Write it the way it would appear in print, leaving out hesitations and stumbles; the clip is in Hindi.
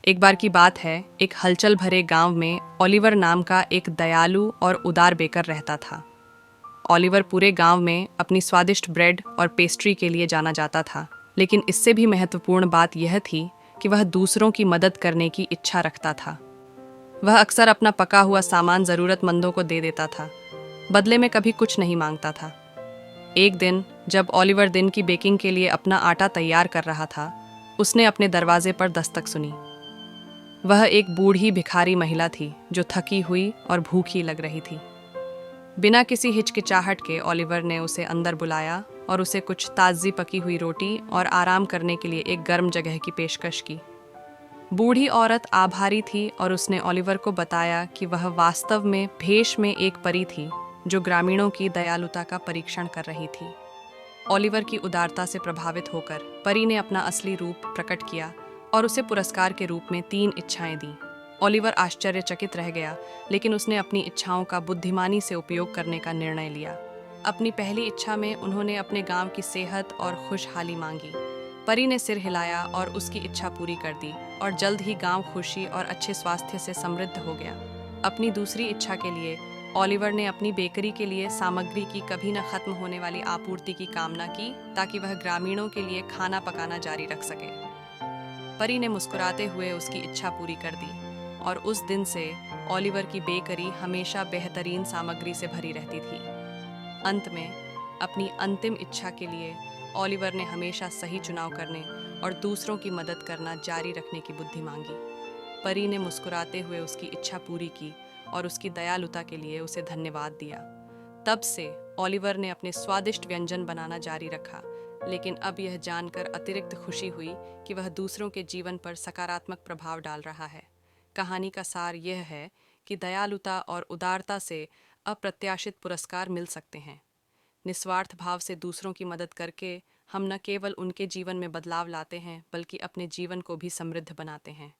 एक बार की बात है, एक हलचल भरे गांव में ओलिवर नाम का एक दयालु और उदार बेकर रहता था। ओलिवर पूरे गांव में अपनी स्वादिष्ट ब्रेड और पेस्ट्री के लिए जाना जाता था, लेकिन इससे भी महत्वपूर्ण बात यह थी कि वह दूसरों की मदद करने की इच्छा रखता था। वह अक्सर अपना पका हुआ सामान ज़रूरतमंदों को दे देता था, बदले में कभी कुछ नहीं मांगता था। एक दिन जब ओलिवर दिन की बेकिंग के लिए अपना आटा तैयार कर रहा था, उसने अपने दरवाजे पर दस्तक सुनी। वह एक बूढ़ी भिखारी महिला थी जो थकी हुई और भूखी लग रही थी। बिना किसी हिचकिचाहट के ओलिवर ने उसे अंदर बुलाया और उसे कुछ ताज़ी पकी हुई रोटी और आराम करने के लिए एक गर्म जगह की पेशकश की। बूढ़ी औरत आभारी थी और उसने ओलिवर को बताया कि वह वास्तव में भेष में एक परी थी जो ग्रामीणों की दयालुता का परीक्षण कर रही थी। ओलिवर की उदारता से प्रभावित होकर परी ने अपना असली रूप प्रकट किया और उसे पुरस्कार के रूप में 3 इच्छाएं दी। ओलिवर आश्चर्यचकित रह गया, लेकिन उसने अपनी इच्छाओं का बुद्धिमानी से उपयोग करने का निर्णय लिया। अपनी पहली इच्छा में उन्होंने अपने गांव की सेहत और खुशहाली मांगी। परी ने सिर हिलाया और उसकी इच्छा पूरी कर दी, और जल्द ही गांव खुशी और अच्छे स्वास्थ्य से समृद्ध हो गया। अपनी दूसरी इच्छा के लिए ओलिवर ने अपनी बेकरी के लिए सामग्री की कभी न खत्म होने वाली आपूर्ति की कामना की, ताकि वह ग्रामीणों के लिए खाना पकाना जारी रख सके। परी ने मुस्कुराते हुए उसकी इच्छा पूरी कर दी, और उस दिन से ओलिवर की बेकरी हमेशा बेहतरीन सामग्री से भरी रहती थी। अंत में अपनी अंतिम इच्छा के लिए ओलिवर ने हमेशा सही चुनाव करने और दूसरों की मदद करना जारी रखने की बुद्धि मांगी। परी ने मुस्कुराते हुए उसकी इच्छा पूरी की और उसकी दयालुता के लिए उसे धन्यवाद दिया। तब से ओलिवर ने अपने स्वादिष्ट व्यंजन बनाना जारी रखा, लेकिन अब यह जानकर अतिरिक्त खुशी हुई कि वह दूसरों के जीवन पर सकारात्मक प्रभाव डाल रहा है। कहानी का सार यह है कि दयालुता और उदारता से अप्रत्याशित पुरस्कार मिल सकते हैं। निस्वार्थ भाव से दूसरों की मदद करके हम न केवल उनके जीवन में बदलाव लाते हैं, बल्कि अपने जीवन को भी समृद्ध बनाते हैं।